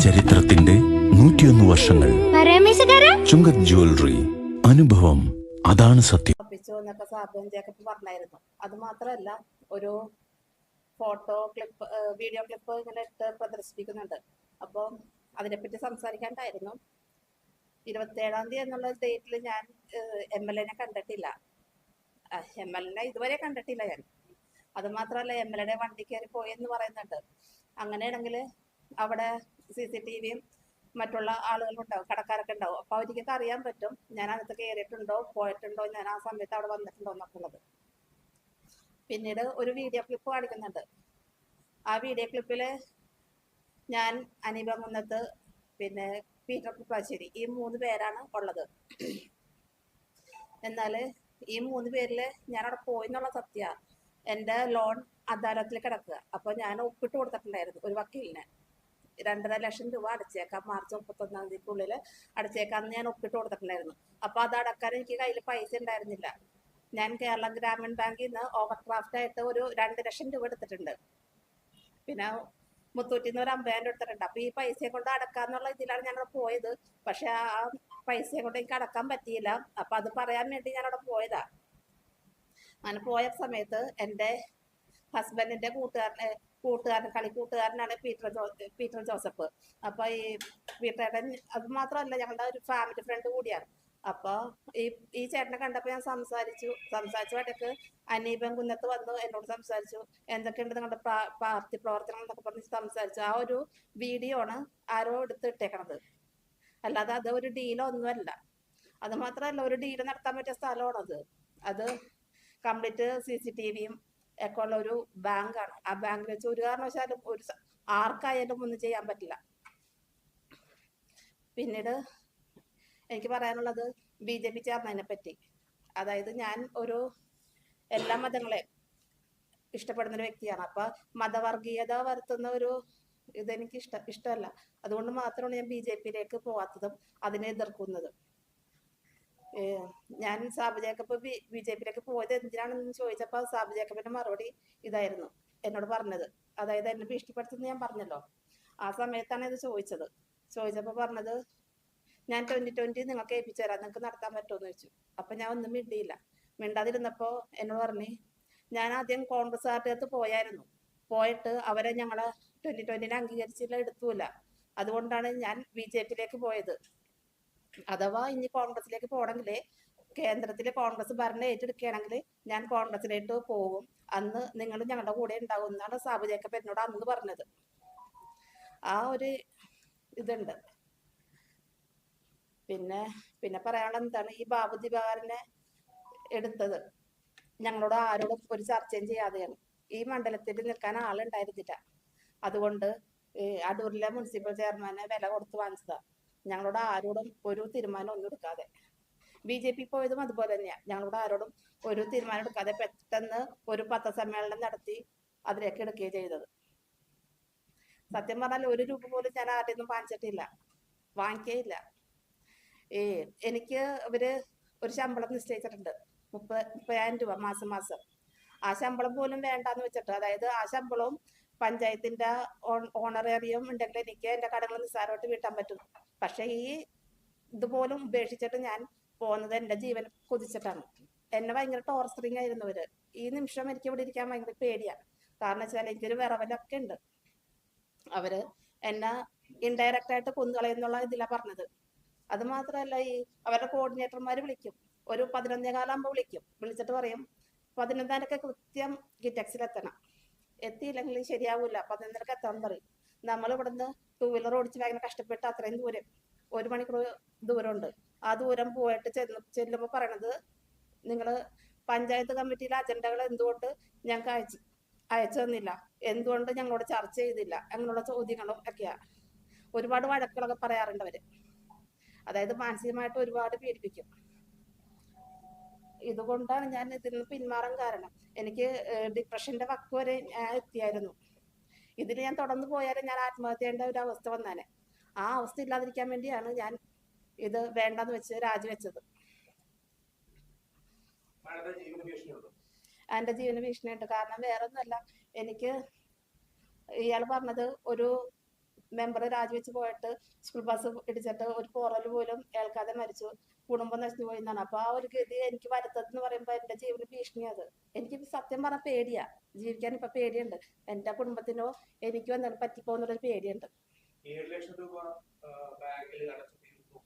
ചരിത്രത്തിന്റെ 101 വർഷങ്ങൾ. ചുങ്കത് ജ്വല്ലറി. അനുഭവം, അതാണ് സത്യം. എന്നൊക്കെ സാബും ജേക്കബ് പറഞ്ഞായിരുന്നു. അത് മാത്രമല്ല, ഒരു ഫോട്ടോ ക്ലിപ്പ്, വീഡിയോ ക്ലിപ്പ് ഇങ്ങനെ ഇട്ട് പ്രദർശിപ്പിക്കുന്നുണ്ട്. അപ്പോൾ അതിനെപ്പറ്റി സംസാരിക്കാണ്ടായിരുന്നു. 27-ാം തീയതി എന്നുള്ള ഡേറ്റിൽ ഞാൻ MLA കണ്ടിട്ടില്ല. MLA ഇതുവരെ കണ്ടിട്ടില്ല ഞാൻ. അത് മാത്രമല്ല, MLA വണ്ടി കയറി പോയെന്ന് പറയുന്നുണ്ട്. അങ്ങനെയാണെങ്കിൽ അവിടെ CCTVയും മറ്റുള്ള ആളുകളുണ്ടാവും, കടക്കാരൊക്കെ ഉണ്ടാവും. അപ്പോൾ അവർക്കൊക്കെ അറിയാൻ പറ്റും ഞാൻ അകത്ത് കയറിയിട്ടുണ്ടോ, പോയിട്ടുണ്ടോ, ഞാൻ ആ സമയത്ത് അവിടെ വന്നിട്ടുണ്ടോ എന്നൊക്കെ ഉള്ളത്. പിന്നീട് ഒരു വീഡിയോ ക്ലിപ്പ് കാണിക്കുന്നുണ്ട്. ആ വീഡിയോ ക്ലിപ്പിൽ ഞാൻ, അനീബ കുന്നത്ത്, പിന്നെ പീറ്റർ കുപ്പാശ്ശേരി, ഈ 3 പേരാണ് ഉള്ളത്. എന്നാൽ ഈ 3 പേരിൽ ഞാൻ അവിടെ പോയി എന്നുള്ള സത്യ. എൻ്റെ ലോൺ അദാലത്തിൽ കിടക്കുക. അപ്പോൾ ഞാൻ ഒപ്പിട്ട് കൊടുത്തിട്ടുണ്ടായിരുന്നു ഒരു വക്കീലിനെ. 2.5 ലക്ഷം രൂപ അടച്ചേക്കാം, മാർച്ച് 31-ാം തീയതിക്കുള്ളിൽ അടച്ചേക്കാന്ന് ഞാൻ ഒപ്പിട്ട് കൊടുത്തിട്ടുണ്ടായിരുന്നു. അപ്പോൾ അത് അടക്കാൻ എനിക്ക് കയ്യിൽ പൈസ ഉണ്ടായിരുന്നില്ല. ഞാൻ കേരള ഗ്രാമീൺ ബാങ്കിൽ നിന്ന് ഓവർ ഡ്രാഫ്റ്റ് ആയിട്ട് ഒരു 2 ലക്ഷം രൂപ എടുത്തിട്ടുണ്ട്. പിന്നെ മുത്തൂറ്റിന്ന് ഒരു 50,000 എടുത്തിട്ടുണ്ട്. അപ്പോൾ ഈ പൈസയെ കൊണ്ട് അടക്കാന്നുള്ള ഇതിലാണ് ഞങ്ങൾ പോയത്. പക്ഷെ ആ പൈസയെ കൊണ്ട് എനിക്ക് അടക്കാൻ പറ്റിയില്ല. അപ്പം അത് പറയാൻ വേണ്ടി ഞാനവിടെ പോയതാ. അങ്ങനെ പോയ സമയത്ത് എൻ്റെ ഹസ്ബൻഡിൻ്റെ കളിക്കൂട്ടുകാരനാണ് പീറ്റർ ജോസഫ്. അപ്പൊ ഈ പീറ്ററേട്ടൻ അത് മാത്രമല്ല, ഞങ്ങളുടെ ഒരു ഫാമിലി ഫ്രണ്ട് കൂടിയാണ്. അപ്പൊ ഈ ചേട്ടനെ കണ്ടപ്പോൾ ഞാൻ സംസാരിച്ചു ഇടയ്ക്ക് അനീബൻ കുന്നത്ത് വന്നു എന്നോട് സംസാരിച്ചു. എന്തൊക്കെയുണ്ട് നിങ്ങളുടെ പാർട്ടി പ്രവർത്തനങ്ങൾ എന്നൊക്കെ പറഞ്ഞ് സംസാരിച്ചു. ആ ഒരു വീഡിയോ ആണ് ആരോ എടുത്തിട്ടേക്കണത്, അല്ലാതെ അത് ഒരു ഡീലോ ഒന്നുമല്ല. അത് മാത്രമല്ല, ഒരു ഡീല് നടത്താൻ പറ്റിയ സ്ഥലമാണത്. അത് കംപ്ലീറ്റ് CCTVയും ഒക്കെ ഉള്ള ഒരു ബാങ്കാണ്. ആ ബാങ്കിൽ വെച്ച് ഒരു കാരണവശാലും ആർക്കായാലും ഒന്നും ചെയ്യാൻ പറ്റില്ല. പിന്നീട് എനിക്ക് പറയാനുള്ളത് BJP ചേർന്നതിനെ പറ്റി. അതായത് ഞാൻ എല്ലാ മതങ്ങളെയും ഇഷ്ടപ്പെടുന്ന ഒരു വ്യക്തിയാണ്. അപ്പൊ മതവർഗീയത വരുത്തുന്ന ഒരു ഇതെനിക്ക് ഇഷ്ടമല്ല. അതുകൊണ്ട് മാത്രമാണ് ഞാൻ BJPയിലേക്ക് പോവാത്തതും അതിനെ എതിർക്കുന്നതും. ഞാൻ സാബു ജേക്കബ് BJPയിലേക്ക് പോയത് എന്തിനാണെന്ന് ചോദിച്ചപ്പോൾ സാബു ജേക്കബിന്റെ മറുപടി ഇതായിരുന്നു എന്നോട് പറഞ്ഞത്. അതായത് എന്നെ ഭീഷണിപ്പെടുത്തുന്ന ഞാൻ പറഞ്ഞല്ലോ, ആ സമയത്താണ് ഇത് ചോദിച്ചപ്പോൾ പറഞ്ഞത്, ഞാൻ 2020 നിങ്ങൾക്ക് ഏൽപ്പിച്ചു തരാം, നിങ്ങൾക്ക് നടത്താൻ പറ്റുമെന്ന് ചോദിച്ചു. അപ്പൊ ഞാൻ ഒന്നും മിണ്ടാതിരുന്നപ്പോൾ എന്നോട് പറഞ്ഞു, ഞാൻ ആദ്യം കോൺഗ്രസ്സുകാരുടെ അടുത്ത് പോയിട്ട് അവരെ ഞങ്ങളെ 2020 അംഗീകരിച്ചില്ല, എടുത്തൂല. അതുകൊണ്ടാണ് ഞാൻ BJPയിലേക്ക് പോയത്. അഥവാ ഇനി കോൺഗ്രസിലേക്ക് പോകണമെങ്കിൽ, കേന്ദ്രത്തിലെ കോൺഗ്രസ് ഭരണം ഏറ്റെടുക്കുകയാണെങ്കിൽ ഞാൻ കോൺഗ്രസിലേക്ക് പോകും, അന്ന് നിങ്ങൾ ഞങ്ങളുടെ കൂടെ ഉണ്ടാവും എന്നാണ് സാബു ജേക്കബ് എന്നോട് അന്ന് പറഞ്ഞത്. ആ ഒരു ഇതുണ്ട്. പിന്നെ പറയാനുള്ള എന്താണ്, ഈ ബാബു ദിവാകരനെ എടുത്തത് ഞങ്ങളോട് ആരോടും ഒരു ചർച്ചയും ചെയ്യാതെയാണ്. ഈ മണ്ഡലത്തിൽ നിൽക്കാൻ ആളുണ്ടായിരുന്നില്ല. അതുകൊണ്ട് അടൂരിലെ മുനിസിപ്പൽ ചെയർമാനെ വില കൊടുത്ത് വാങ്ങിച്ചതാ. ഞങ്ങളോട് ആരോടും ഒരു തീരുമാനം ഒന്നും എടുക്കാതെ. BJP പോയതും അതുപോലെ തന്നെയാണ്. ഞങ്ങളോട് ആരോടും ഒരു തീരുമാനം എടുക്കാതെ പെട്ടെന്ന് ഒരു പത്രസമ്മേളനം നടത്തി അതിലേക്ക് എടുക്കുകയും ചെയ്തത്. സത്യം പറഞ്ഞാൽ 1 രൂപ പോലും ഞാൻ ആദ്യമൊന്നും വാങ്ങിക്കേയില്ല. എനിക്ക് ഇവര് ഒരു ശമ്പളം നിശ്ചയിച്ചിട്ടുണ്ട്, 30,000 രൂപ മാസം. ആ ശമ്പളം പോലും വേണ്ടാന്ന് വെച്ചിട്ട്, അതായത് ആ ശമ്പളവും പഞ്ചായത്തിന്റെ ഓണറേറിയം ഉണ്ടെങ്കിൽ എനിക്ക് എൻ്റെ കടകൾ നിസ്സാരമായിട്ട് വീട്ടാൻ പറ്റും. പക്ഷെ ഇതുപോലും ഉപേക്ഷിച്ചിട്ട് ഞാൻ പോകുന്നത് എൻ്റെ ജീവൻ കൊതിച്ചിട്ടാണ്. എന്നെ ഭയങ്കര ടോർച്ചറിങ് ആയിരുന്നു ഇവര്. ഈ നിമിഷം എനിക്ക് ഇവിടെ ഇരിക്കാൻ ഭയങ്കര പേടിയാണ്. കാരണം വെച്ചാൽ എനിക്കൊരു വിറവലൊക്കെ ഉണ്ട്. അവര് എന്നെ ഇൻഡയറക്റ്റ് ആയിട്ട് കൊന്നുകളയെന്നുള്ള ഇതിലാണ് പറഞ്ഞത്. അത് മാത്രമല്ല, അവരുടെ കോർഡിനേറ്റർമാർ വിളിക്കും, ഒരു 11:15 വിളിച്ചിട്ട് പറയും 11:30 കൃത്യം ഗിറ്റക്സിൽ എത്തണം, എത്തിയില്ലെങ്കിൽ ശരിയാവൂല, 11:30 എത്താൻ പറയും. നമ്മൾ ഇവിടുന്ന് 2 വീലർ ഓടിച്ച് ഭയങ്കര കഷ്ടപ്പെട്ട് അത്രയും ദൂരം, 1 മണിക്കൂർ ദൂരമുണ്ട്. ആ ദൂരം പോയിട്ട് ചെല്ലുമ്പോൾ പറയണത്, നിങ്ങൾ പഞ്ചായത്ത് കമ്മിറ്റിയിലെ അജണ്ടകൾ എന്തുകൊണ്ട് ഞങ്ങൾക്ക് അയച്ചു തന്നില്ല, എന്തുകൊണ്ട് ഞങ്ങളോട് ചർച്ച ചെയ്തില്ല, അങ്ങനെയുള്ള ചോദ്യങ്ങളും ഒക്കെയാണ്. ഒരുപാട് വഴക്കുകളൊക്കെ പറയാറുണ്ട് അവര്. അതായത് മാനസികമായിട്ട് ഒരുപാട് പീഡിപ്പിക്കും. ഇതുകൊണ്ടാണ് ഞാൻ ഇതിൽ നിന്ന് പിന്മാറാൻ കാരണം. എനിക്ക് ഡിപ്രഷന്റെ വക്ക് വരെ ഞാൻ എത്തിയായിരുന്നു. ഇതിൽ ഞാൻ തുടർന്ന് പോയാലും ഞാൻ ആത്മഹത്യ ചെയ്യേണ്ട ഒരു അവസ്ഥ വന്നാനെ. ആ അവസ്ഥ ഇല്ലാതിരിക്കാൻ വേണ്ടിയാണ് ഞാൻ ഇത് വേണ്ടെന്ന് വെച്ച് രാജിവെച്ചത്. എൻ്റെ ജീവന ഭീഷണിയുണ്ട്. കാരണം വേറൊന്നുമല്ല, എനിക്ക് ഇയാൾ പറഞ്ഞത് ഒരു മെമ്പർ രാജിവെച്ച് പോയിട്ട് സ്കൂൾ ബസ് ഇടിച്ചിട്ട് ഒരു പോറൽ പോലും ഏൽക്കാതെ മരിച്ചു, കുടുംബം നശിച്ചു പോയി എന്നാണ്. അപ്പൊ ആ ഒരു ഗതി എനിക്ക് വരുത്തതെന്ന് പറയുമ്പോൾ എന്റെ ജീവന് ഭീഷണി. അത് എനിക്ക് സത്യം പറഞ്ഞ പേടിയാ, ജീവിക്കാൻ ഇപ്പൊ പേടിയുണ്ട്. എന്റെ കുടുംബത്തിനോ എനിക്കോ എന്തെങ്കിലും പറ്റിപ്പോന്നുള്ളൊരു പേടിയുണ്ട്. 7 ലക്ഷം രൂപ ബാങ്കിൽ അടച്ചു തീർത്തു.